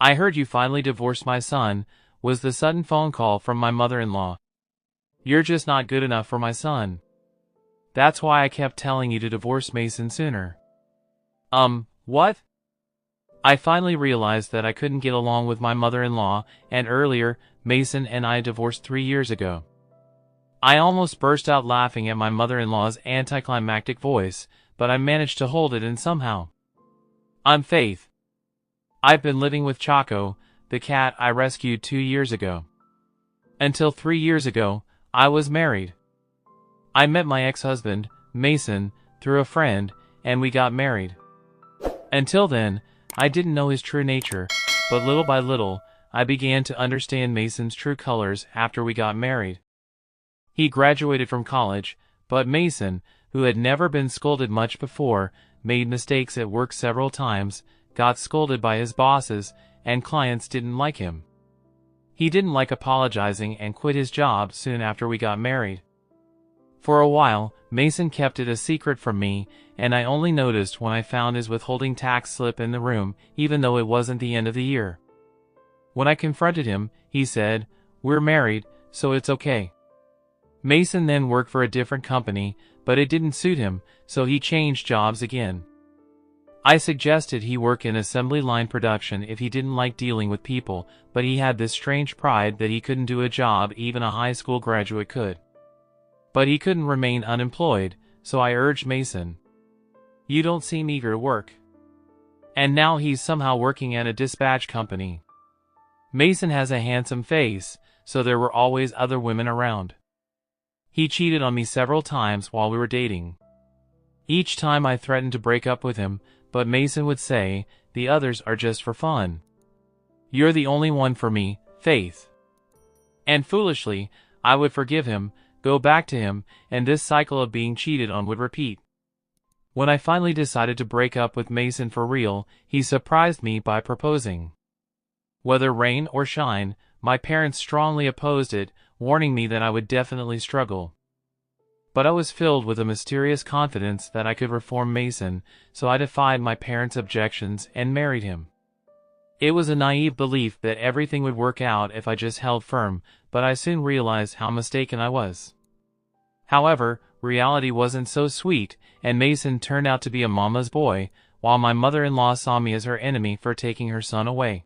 I heard you finally divorced my son, was the sudden phone call from my mother-in-law. You're just not good enough for my son. That's why I kept telling you to divorce Mason sooner. What? I finally realized that I couldn't get along with my mother-in-law, and earlier, Mason and I divorced 3 years ago. I almost burst out laughing at my mother-in-law's anticlimactic voice, but I managed to hold it in somehow. I'm Faith. I've been living with Choco, the cat I rescued 2 years ago. Until 3 years ago, I was married. I met my ex-husband, Mason, through a friend, and we got married. Until then, I didn't know his true nature, but little by little, I began to understand Mason's true colors after we got married. He graduated from college, but Mason, who had never been scolded much before, made mistakes at work several times, got scolded by his bosses, and clients didn't like him. He didn't like apologizing and quit his job soon after we got married. For a while, Mason kept it a secret from me, and I only noticed when I found his withholding tax slip in the room, even though it wasn't the end of the year. When I confronted him, he said, "We're married, so it's okay." Mason then worked for a different company, but it didn't suit him, so he changed jobs again. I suggested he work in assembly line production if he didn't like dealing with people, but he had this strange pride that he couldn't do a job even a high school graduate could. But he couldn't remain unemployed, so I urged Mason. You don't seem eager to work. And now he's somehow working at a dispatch company. Mason has a handsome face, so there were always other women around. He cheated on me several times while we were dating. Each time I threatened to break up with him, but Mason would say, "The others are just for fun. You're the only one for me, Faith." And foolishly, I would forgive him, go back to him, and this cycle of being cheated on would repeat. When I finally decided to break up with Mason for real, he surprised me by proposing. Whether rain or shine, my parents strongly opposed it, warning me that I would definitely struggle. But I was filled with a mysterious confidence that I could reform Mason, so I defied my parents' objections and married him. It was a naive belief that everything would work out if I just held firm, but I soon realized how mistaken I was. However, reality wasn't so sweet, and Mason turned out to be a mama's boy, while my mother-in-law saw me as her enemy for taking her son away.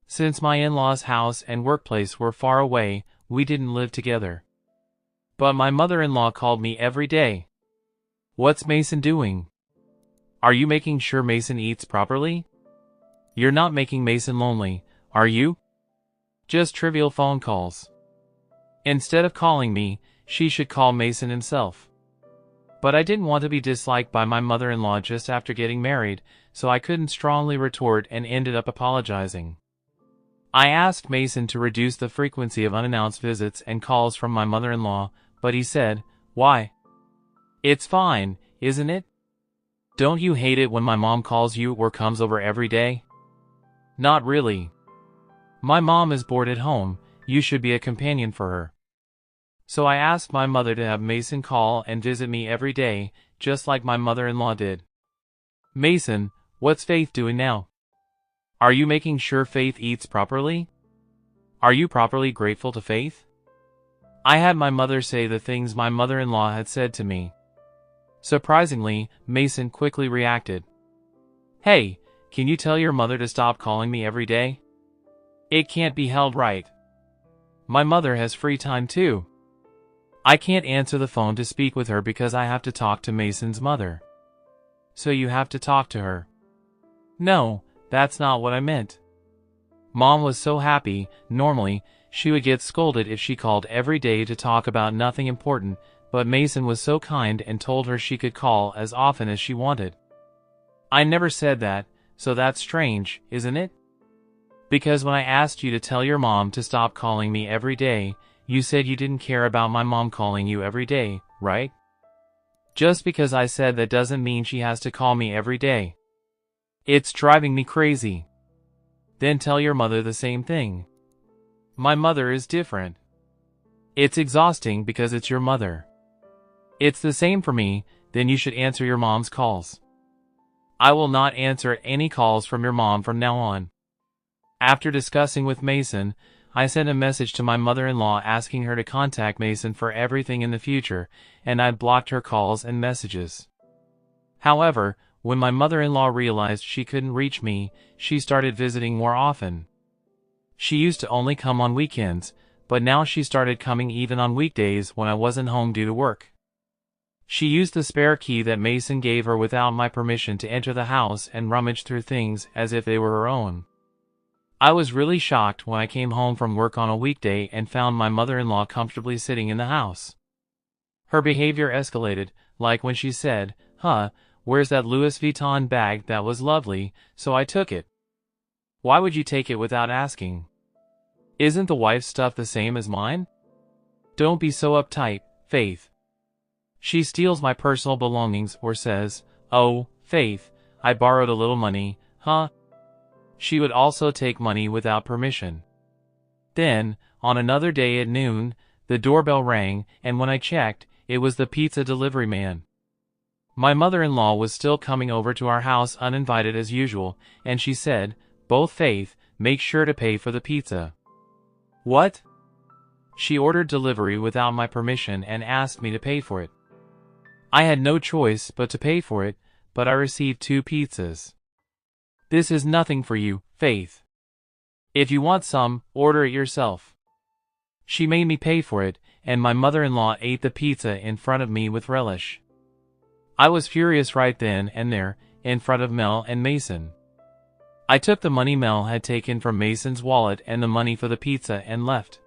Since my in-laws' house and workplace were far away, we didn't live together. But my mother-in-law called me every day. "What's Mason doing? Are you making sure Mason eats properly? You're not making Mason lonely, are you?" Just trivial phone calls. Instead of calling me, she should call Mason himself. But I didn't want to be disliked by my mother-in-law just after getting married, so I couldn't strongly retort and ended up apologizing. I asked Mason to reduce the frequency of unannounced visits and calls from my mother-in-law, but he said, "Why? It's fine, isn't it? Don't you hate it when my mom calls you or comes over every day?" "Not really. My mom is bored at home, you should be a companion for her." So I asked my mother to have Mason call and visit me every day, just like my mother-in-law did. "Mason, what's Faith doing now? Are you making sure Faith eats properly? Are you properly grateful to Faith?" I had my mother say the things my mother-in-law had said to me. Surprisingly, Mason quickly reacted. "Hey, can you tell your mother to stop calling me every day? It can't be held right. My mother has free time too. I can't answer the phone to speak with her because I have to talk to Mason's mother." "So you have to talk to her." "No, that's not what I meant." Mom was so happy. Normally, she would get scolded if she called every day to talk about nothing important, but Mason was so kind and told her she could call as often as she wanted. I never said that, so that's strange, isn't it? Because when I asked you to tell your mom to stop calling me every day, you said you didn't care about my mom calling you every day, right? Just because I said that doesn't mean she has to call me every day. It's driving me crazy. Then tell your mother the same thing. My mother is different. It's exhausting because it's your mother. It's the same for me, then you should answer your mom's calls. I will not answer any calls from your mom from now on. After discussing with Mason, I sent a message to my mother-in-law asking her to contact Mason for everything in the future, and I'd blocked her calls and messages. However, when my mother-in-law realized she couldn't reach me, she started visiting more often. She used to only come on weekends, but now she started coming even on weekdays when I wasn't home due to work. She used the spare key that Mason gave her without my permission to enter the house and rummage through things as if they were her own. I was really shocked when I came home from work on a weekday and found my mother-in-law comfortably sitting in the house. Her behavior escalated, like when she said, "Where's that Louis Vuitton bag? That was lovely, so I took it." Why would you take it without asking? Isn't the wife's stuff the same as mine? Don't be so uptight, Faith. She steals my personal belongings or says, "Oh, Faith, I borrowed a little money, huh?" She would also take money without permission. Then, on another day at noon, the doorbell rang, and when I checked, it was the pizza delivery man. My mother-in-law was still coming over to our house uninvited as usual, and she said, "Both Faith, make sure to pay for the pizza." What? She ordered delivery without my permission and asked me to pay for it. I had no choice but to pay for it, but I received 2 pizzas. This is nothing for you, Faith. If you want some, order it yourself. She made me pay for it, and my mother-in-law ate the pizza in front of me with relish. I was furious right then and there, in front of Mel and Mason. I took the money Mel had taken from Mason's wallet and the money for the pizza and left.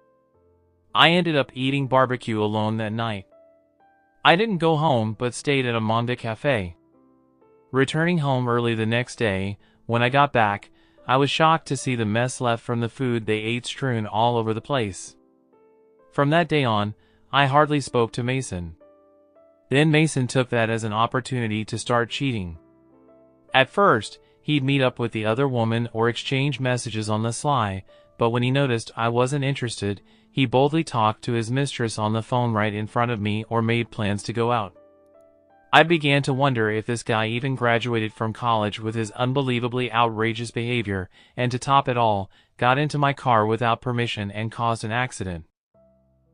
I ended up eating barbecue alone that night. I didn't go home but stayed at a Monde Cafe. Returning home early the next day, when I got back, I was shocked to see the mess left from the food they ate strewn all over the place. From that day on, I hardly spoke to Mason. Then Mason took that as an opportunity to start cheating. At first, he'd meet up with the other woman or exchange messages on the sly, but when he noticed I wasn't interested, he boldly talked to his mistress on the phone right in front of me or made plans to go out. I began to wonder if this guy even graduated from college with his unbelievably outrageous behavior, and to top it all, got into my car without permission and caused an accident.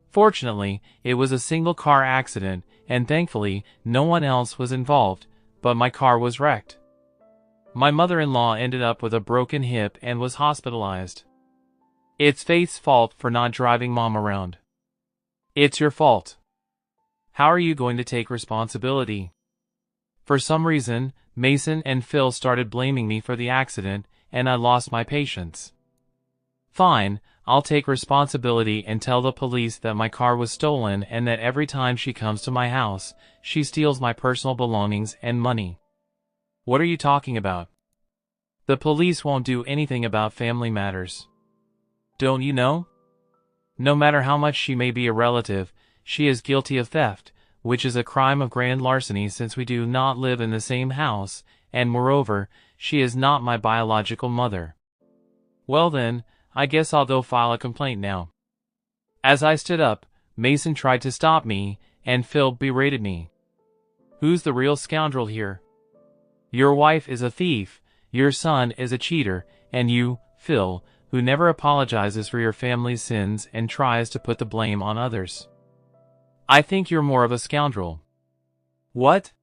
Fortunately, it was a single-car accident, and thankfully, no one else was involved, but my car was wrecked. My mother-in-law ended up with a broken hip and was hospitalized. It's Faith's fault for not driving Mom around. It's your fault. How are you going to take responsibility? For some reason, Mason and Phil started blaming me for the accident, and I lost my patience. Fine, I'll take responsibility and tell the police that my car was stolen and that every time she comes to my house, she steals my personal belongings and money. What are you talking about? The police won't do anything about family matters. Don't you know? No matter how much she may be a relative, she is guilty of theft, which is a crime of grand larceny since we do not live in the same house, and moreover, she is not my biological mother. Well then, I guess I'll go file a complaint now. As I stood up, Mason tried to stop me, and Phil berated me. Who's the real scoundrel here? Your wife is a thief, your son is a cheater, and you, Phil, who never apologizes for your family's sins and tries to put the blame on others. I think you're more of a scoundrel. What?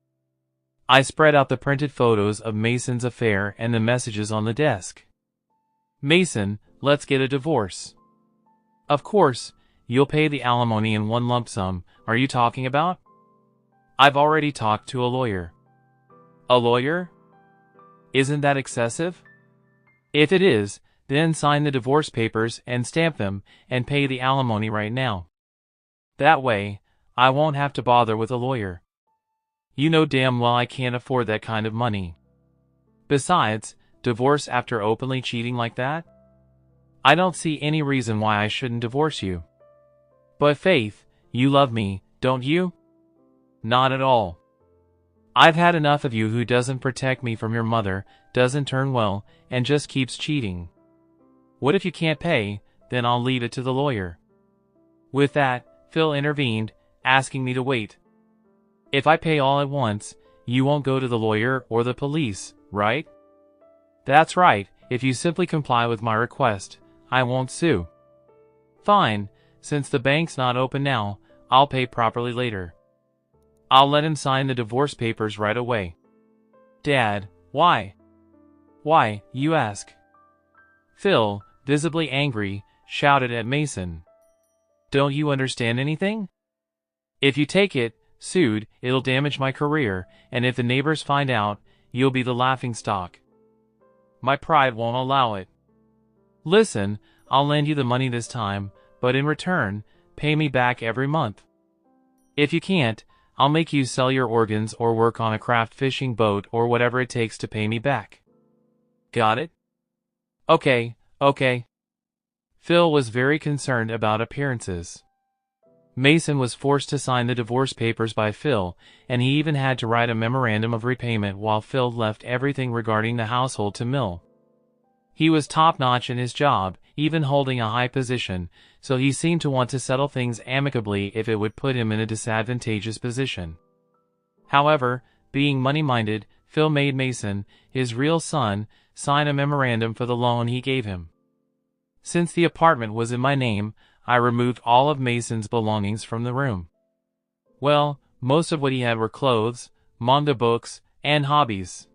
I spread out the printed photos of Mason's affair and the messages on the desk. Mason, let's get a divorce. Of course, you'll pay the alimony in one lump sum. Are you talking about? I've already talked to a lawyer. A lawyer? Isn't that excessive? If it is, then sign the divorce papers and stamp them and pay the alimony right now. That way, I won't have to bother with a lawyer. You know damn well I can't afford that kind of money. Besides, divorce after openly cheating like that? I don't see any reason why I shouldn't divorce you. But Faith, you love me, don't you? Not at all. I've had enough of you who doesn't protect me from your mother, doesn't turn well, and just keeps cheating. What if you can't pay? Then I'll leave it to the lawyer. With that, Phil intervened, asking me to wait. If I pay all at once, you won't go to the lawyer or the police, right? That's right, if you simply comply with my request, I won't sue. Fine, since the bank's not open now, I'll pay properly later. I'll let him sign the divorce papers right away. Dad, why? Why, you ask? Phil, visibly angry, shouted at Mason. Don't you understand anything? If you take it, sued, it'll damage my career, and if the neighbors find out, you'll be the laughingstock. My pride won't allow it. Listen, I'll lend you the money this time, but in return, pay me back every month. If you can't, I'll make you sell your organs or work on a craft fishing boat or whatever it takes to pay me back. Got it? Okay. Phil was very concerned about appearances. Mason was forced to sign the divorce papers by Phil, and he even had to write a memorandum of repayment while Phil left everything regarding the household to Mill. He was top-notch in his job, even holding a high position, so he seemed to want to settle things amicably if it would put him in a disadvantageous position. However, being money-minded, Phil made Mason, his real son, sign a memorandum for the loan he gave him. Since the apartment was in my name, I removed all of Mason's belongings from the room. Well, most of what he had were clothes, manga books, and hobbies.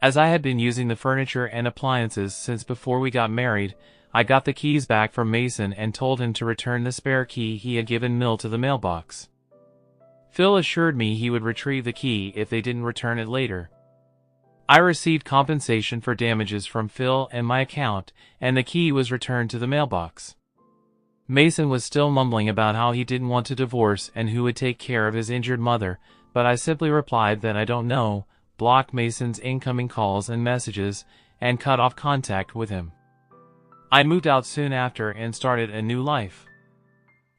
As I had been using the furniture and appliances since before we got married, I got the keys back from Mason and told him to return the spare key he had given Mill to the mailbox. Phil assured me he would retrieve the key if they didn't return it later. I received compensation for damages from Phil and my account, and the key was returned to the mailbox. Mason was still mumbling about how he didn't want to divorce and who would take care of his injured mother, but I simply replied that I don't know, blocked Mason's incoming calls and messages, and cut off contact with him. I moved out soon after and started a new life.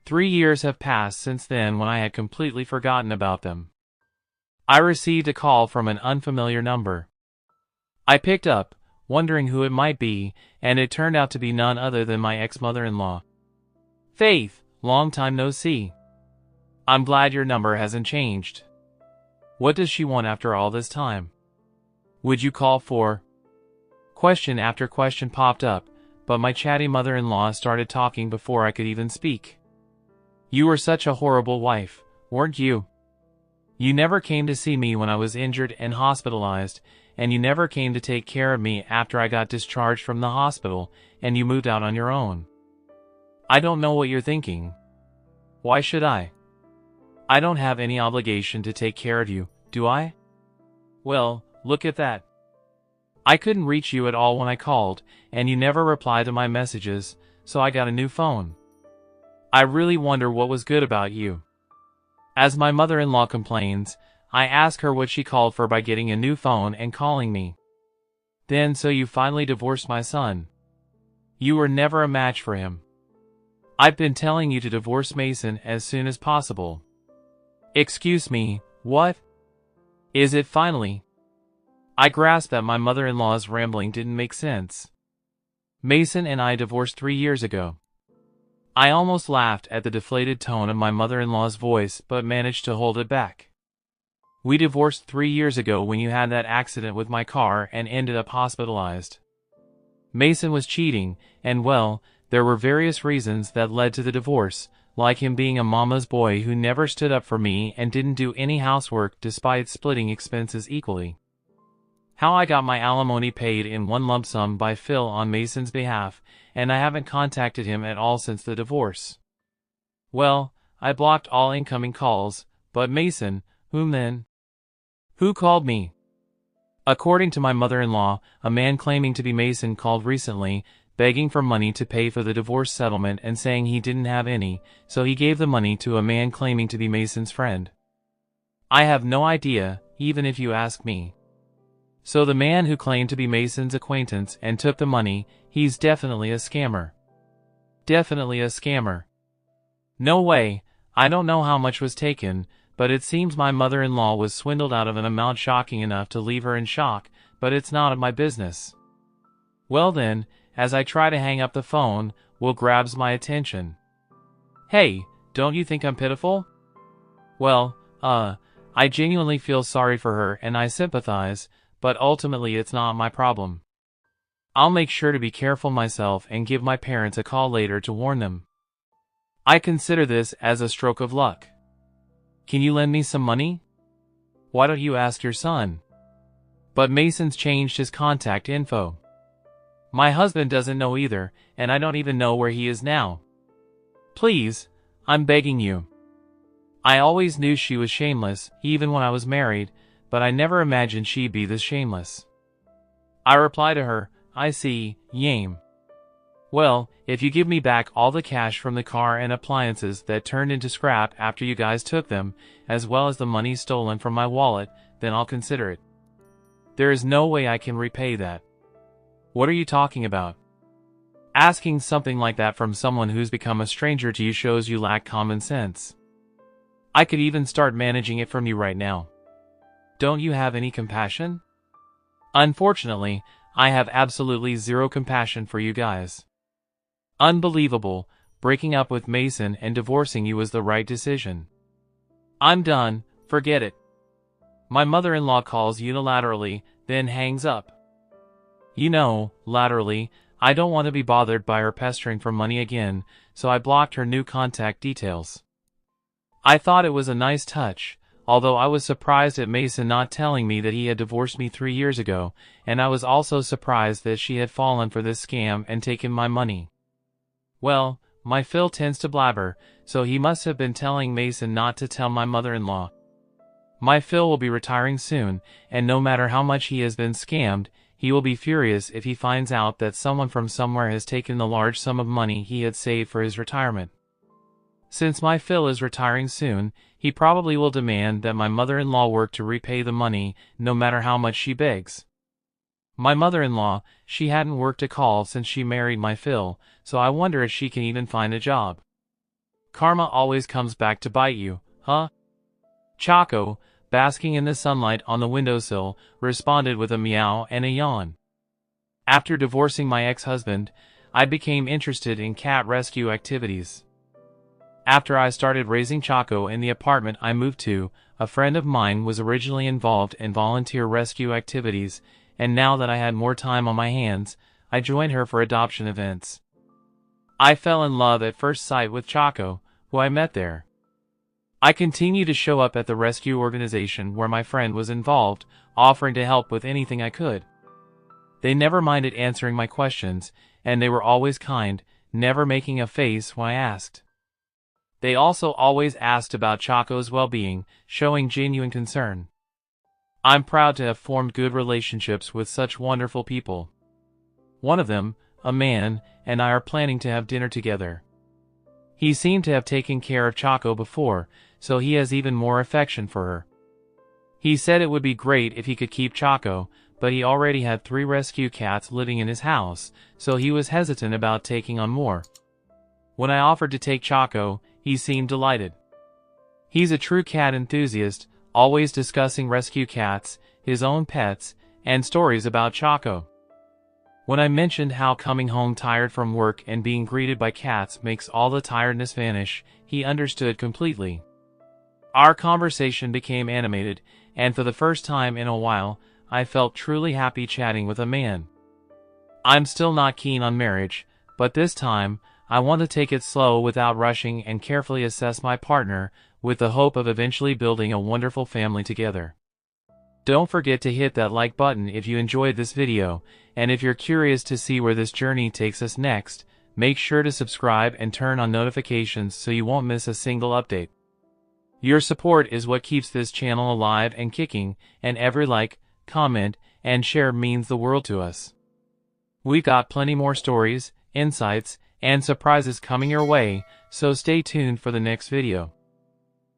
3 years have passed since then when I had completely forgotten about them. I received a call from an unfamiliar number. I picked up, wondering who it might be, and it turned out to be none other than my ex-mother-in-law. Faith, long time no see. I'm glad your number hasn't changed. What does she want after all this time? Would you call for? Question after question popped up, but my chatty mother-in-law started talking before I could even speak. You were such a horrible wife, weren't you? You never came to see me when I was injured and hospitalized, and you never came to take care of me after I got discharged from the hospital, and you moved out on your own. I don't know what you're thinking. Why should I? I don't have any obligation to take care of you, do I? Well, look at that. I couldn't reach you at all when I called, and you never replied to my messages, so I got a new phone. I really wonder what was good about you. As my mother-in-law complains, I ask her what she called for by getting a new phone and calling me. Then so you finally divorced my son. You were never a match for him. I've been telling you to divorce Mason as soon as possible. Excuse me, what? Is it finally? I grasped that my mother-in-law's rambling didn't make sense. Mason and I divorced 3 years ago. I almost laughed at the deflated tone of my mother-in-law's voice but managed to hold it back. We divorced 3 years ago when you had that accident with my car and ended up hospitalized. Mason was cheating, and well, there were various reasons that led to the divorce, like him being a mama's boy who never stood up for me and didn't do any housework despite splitting expenses equally. How I got my alimony paid in one lump sum by Phil on Mason's behalf, and I haven't contacted him at all since the divorce. Well, I blocked all incoming calls, but Mason, whom then? Who called me? According to my mother-in-law, a man claiming to be Mason called recently, begging for money to pay for the divorce settlement and saying he didn't have any, so he gave the money to a man claiming to be Mason's friend. I have no idea, even if you ask me. So the man who claimed to be Mason's acquaintance and took the money, he's definitely a scammer. Definitely a scammer. No way, I don't know how much was taken, but it seems my mother-in-law was swindled out of an amount shocking enough to leave her in shock, but it's none of my business. Well then, as I try to hang up the phone, Will grabs my attention. Hey, don't you think I'm pitiful? Well, I genuinely feel sorry for her and I sympathize, but ultimately it's not my problem. I'll make sure to be careful myself and give my parents a call later to warn them. I consider this as a stroke of luck. Can you lend me some money? Why don't you ask your son? But Mason's changed his contact info. My husband doesn't know either, and I don't even know where he is now. Please, I'm begging you. I always knew she was shameless, even when I was married, but I never imagined she'd be this shameless. I reply to her, I see, Yame. Well, if you give me back all the cash from the car and appliances that turned into scrap after you guys took them, as well as the money stolen from my wallet, then I'll consider it. There is no way I can repay that. What are you talking about? Asking something like that from someone who's become a stranger to you shows you lack common sense. I could even start managing it from you right now. Don't you have any compassion? Unfortunately, I have absolutely zero compassion for you guys. Unbelievable, breaking up with Mason and divorcing you was the right decision. I'm done, forget it. My mother-in-law calls unilaterally, then hangs up. You know, laterally, I don't want to be bothered by her pestering for money again, so I blocked her new contact details. I thought it was a nice touch, although I was surprised at Mason not telling me that he had divorced me 3 years ago, and I was also surprised that she had fallen for this scam and taken my money. Well, my Phil tends to blabber, so he must have been telling Mason not to tell my mother-in-law. My Phil will be retiring soon, and no matter how much he has been scammed, he will be furious if he finds out that someone from somewhere has taken the large sum of money he had saved for his retirement. Since my Phil is retiring soon, he probably will demand that my mother-in-law work to repay the money, no matter how much she begs. My mother-in-law, she hadn't worked a call since she married my Phil, so I wonder if she can even find a job. Karma always comes back to bite you, huh? Choco, basking in the sunlight on the windowsill, responded with a meow and a yawn. After divorcing my ex-husband, I became interested in cat rescue activities. After I started raising Choco in the apartment I moved to, a friend of mine was originally involved in volunteer rescue activities, and now that I had more time on my hands, I joined her for adoption events. I fell in love at first sight with Choco, who I met there. I continue to show up at the rescue organization where my friend was involved, offering to help with anything I could. They never minded answering my questions, and they were always kind, never making a face when I asked. They also always asked about Choco's well-being, showing genuine concern. I'm proud to have formed good relationships with such wonderful people. One of them, a man, and I are planning to have dinner together. He seemed to have taken care of Choco before, so he has even more affection for her. He said it would be great if he could keep Choco, but he already had 3 rescue cats living in his house, so he was hesitant about taking on more. When I offered to take Choco, he seemed delighted. He's a true cat enthusiast, always discussing rescue cats, his own pets, and stories about Choco. When I mentioned how coming home tired from work and being greeted by cats makes all the tiredness vanish, he understood completely. Our conversation became animated, and for the first time in a while, I felt truly happy chatting with a man. I'm still not keen on marriage, but this time, I want to take it slow without rushing and carefully assess my partner, with the hope of eventually building a wonderful family together. Don't forget to hit that like button if you enjoyed this video, and if you're curious to see where this journey takes us next, make sure to subscribe and turn on notifications so you won't miss a single update. Your support is what keeps this channel alive and kicking, and every like, comment, and share means the world to us. We've got plenty more stories, insights, and surprises coming your way, so stay tuned for the next video.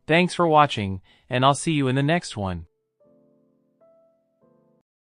Thanks for watching, and I'll see you in the next one.